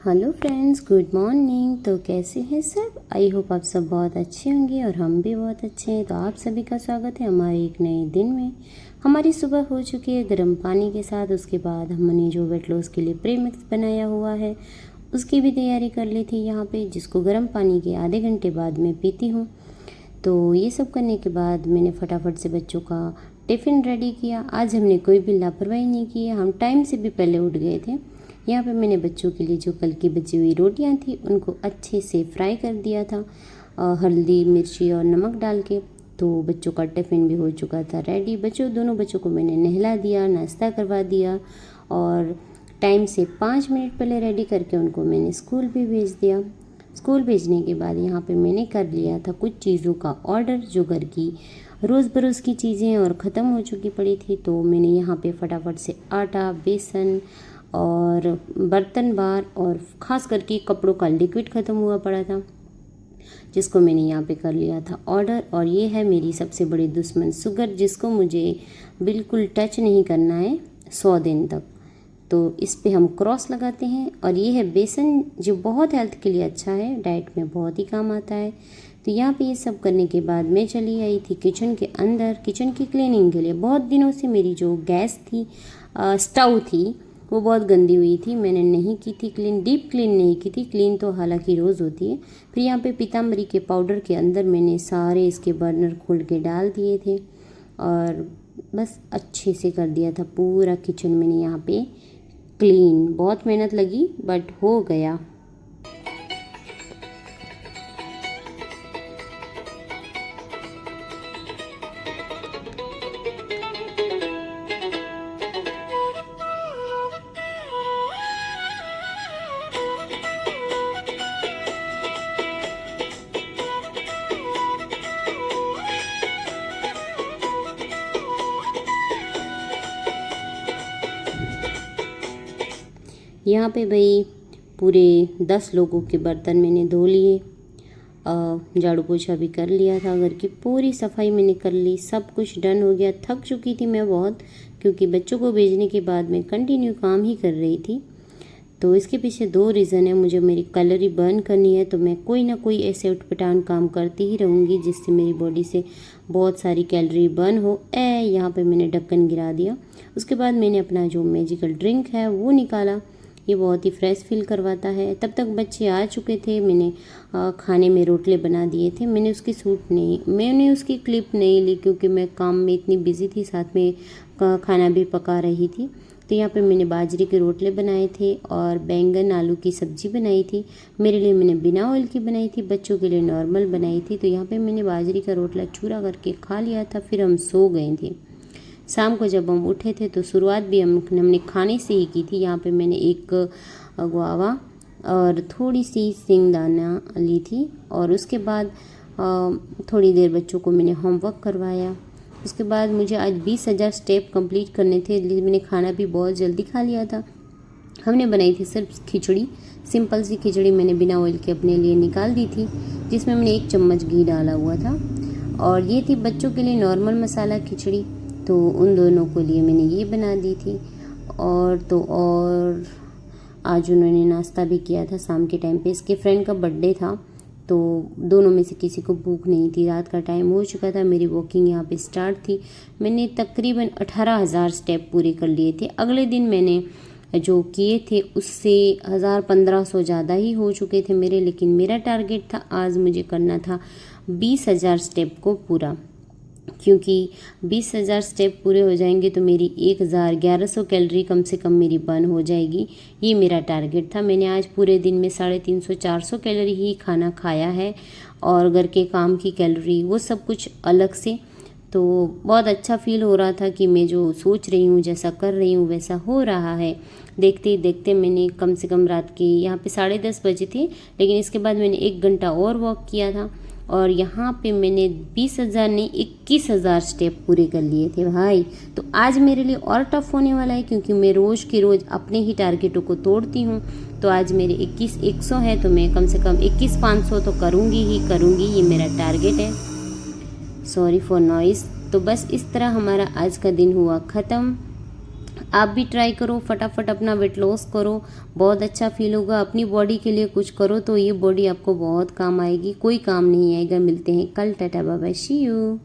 Hello friends, good morning. तो कैसे हैं सब? आई होप आप सब बहुत अच्छे होंगे और हम भी बहुत अच्छे हैं। तो आप सभी का स्वागत है हमारे एक नए दिन में। हमारी सुबह हो चुकी है गर्म पानी के साथ। उसके बाद हमने जो वेट लॉस के लिए प्रीमिक्स बनाया हुआ है उसकी भी तैयारी कर ली थी यहाँ पे, जिसको गर्म पानी के आधे घंटे बाद मैं पीती हूँ। तो ये सब करने के बाद मैंने फटाफट से बच्चों का टिफ़िन रेडी किया। आज हमने कोई भी लापरवाही नहीं की है, हम टाइम से भी पहले उठ गए थे। यहाँ पे मैंने बच्चों के लिए जो कल की बची हुई रोटियाँ थी उनको अच्छे से फ्राई कर दिया था, हल्दी मिर्ची और नमक डाल के। तो बच्चों का टिफ़िन भी हो चुका था रेडी। दोनों बच्चों को मैंने नहला दिया, नाश्ता करवा दिया और टाइम से 5 मिनट पहले रेडी करके उनको मैंने स्कूल भी भेज दिया। स्कूल भेजने के बाद यहाँ पे मैंने कर लिया था कुछ चीज़ों का ऑर्डर, जो घर की रोज़ बरोज़ की चीज़ें और ख़त्म हो चुकी पड़ी थी। तो मैंने यहाँ पे फटाफट से आटा, बेसन और बर्तन बार और ख़ास करके कपड़ों का लिक्विड ख़त्म हुआ पड़ा था, जिसको मैंने यहाँ पे कर लिया था ऑर्डर। और ये है मेरी सबसे बड़ी दुश्मन शुगर, जिसको मुझे बिल्कुल टच नहीं करना है 100 दिन तक। तो इस पे हम क्रॉस लगाते हैं। और ये है बेसन, जो बहुत हेल्थ के लिए अच्छा है, डाइट में बहुत ही काम आता है। तो यहाँ पे ये सब करने के बाद मैं चली आई थी किचन के अंदर, किचन की क्लीनिंग के लिए। बहुत दिनों से मेरी जो गैस थी, स्टोव थी, वो बहुत गंदी हुई थी। मैंने नहीं की थी क्लीन, डीप क्लीन नहीं की थी। क्लीन तो हालांकि रोज़ होती है। फिर यहाँ पे पीताम्बरी के पाउडर के अंदर मैंने सारे इसके बर्नर खोल के डाल दिए थे और बस अच्छे से कर दिया था पूरा किचन मैंने यहाँ पे क्लीन। बहुत मेहनत लगी बट हो गया। यहाँ पे भाई पूरे 10 लोगों के बर्तन मैंने धो लिए, झाड़ू पोछा भी कर लिया था, घर की पूरी सफाई मैंने कर ली, सब कुछ डन हो गया। थक चुकी थी मैं बहुत, क्योंकि बच्चों को भेजने के बाद मैं कंटिन्यू काम ही कर रही थी। तो इसके पीछे 2 रीज़न है। मुझे मेरी कैलोरी बर्न करनी है, तो मैं कोई ना कोई ऐसे उटपटांग काम करती ही रहूँगी जिससे मेरी बॉडी से बहुत सारी कैलोरी बर्न हो। यहाँ पे मैंने ढक्कन गिरा दिया। उसके बाद मैंने अपना जो मैजिकल ड्रिंक है वो निकाला। ये बहुत ही फ्रेश फील करवाता है। तब तक बच्चे आ चुके थे। मैंने खाने में रोटले बना दिए थे। मैंने उसकी क्लिप नहीं ली, क्योंकि मैं काम में इतनी बिजी थी, साथ में खाना भी पका रही थी। तो यहाँ पे मैंने बाजरे के रोटले बनाए थे और बैंगन आलू की सब्ज़ी बनाई थी। मेरे लिए मैंने बिना ऑयल की बनाई थी, बच्चों के लिए नॉर्मल बनाई थी। तो यहाँ पे मैंने बाजरे का रोटला चूरा करके खा लिया था। फिर हम सो गए थे। शाम को जब हम उठे थे तो शुरुआत भी हमने खाने से ही की थी। यहाँ पे मैंने एक गुआवा और थोड़ी सी सिंगदाना ली थी और उसके बाद थोड़ी देर बच्चों को मैंने होमवर्क करवाया। उसके बाद मुझे आज 20,000 स्टेप कंप्लीट करने थे, इसलिए मैंने खाना भी बहुत जल्दी खा लिया था। हमने बनाई थी सिर्फ खिचड़ी, सिंपल सी खिचड़ी मैंने बिना ऑयल के अपने लिए निकाल दी थी, जिसमें मैंने 1 चम्मच घी डाला हुआ था। और ये थी बच्चों के लिए नॉर्मल मसाला खिचड़ी, तो उन दोनों को लिए मैंने ये बना दी थी। और आज उन्होंने नाश्ता भी किया था शाम के टाइम पे। इसके फ्रेंड का बर्थडे था, तो दोनों में से किसी को भूख नहीं थी। रात का टाइम हो चुका था, मेरी वॉकिंग यहाँ पे स्टार्ट थी। मैंने तकरीबन 18,000 स्टेप पूरे कर लिए थे। अगले दिन मैंने जो किए थे उससे 1,000-1,500 ज़्यादा ही हो चुके थे मेरे, लेकिन मेरा टारगेट था आज मुझे करना था 20,000 स्टेप को पूरा। क्योंकि 20,000 स्टेप पूरे हो जाएंगे तो मेरी 1,1100 कैलोरी कम से कम मेरी बर्न हो जाएगी। ये मेरा टारगेट था। मैंने आज पूरे दिन में 350-400 कैलोरी ही खाना खाया है, और घर के काम की कैलोरी वो सब कुछ अलग से। तो बहुत अच्छा फील हो रहा था कि मैं जो सोच रही हूँ, जैसा कर रही हूँ वैसा हो रहा है। देखते ही देखते मैंने कम से कम रात के यहाँ पे 10:30 बजे थे, लेकिन इसके बाद मैंने 1 घंटा और वॉक किया था और यहाँ पे मैंने 20,000 नहीं 21,000 स्टेप पूरे कर लिए थे भाई। तो आज मेरे लिए और टफ होने वाला है, क्योंकि मैं रोज़ की रोज़ अपने ही टारगेटों को तोड़ती हूँ। तो आज मेरे 21,100 है, तो मैं कम से कम 21,500 तो करूँगी ही करूँगी। ये मेरा टारगेट है। Sorry for noise. तो बस इस तरह हमारा आज का दिन हुआ ख़त्म। आप भी ट्राई करो, फटाफट अपना वेट लॉस करो, बहुत अच्छा फील होगा। अपनी बॉडी के लिए कुछ करो तो ये बॉडी आपको बहुत काम आएगी, कोई काम नहीं आएगा। मिलते हैं कल, tata bye bye, see you.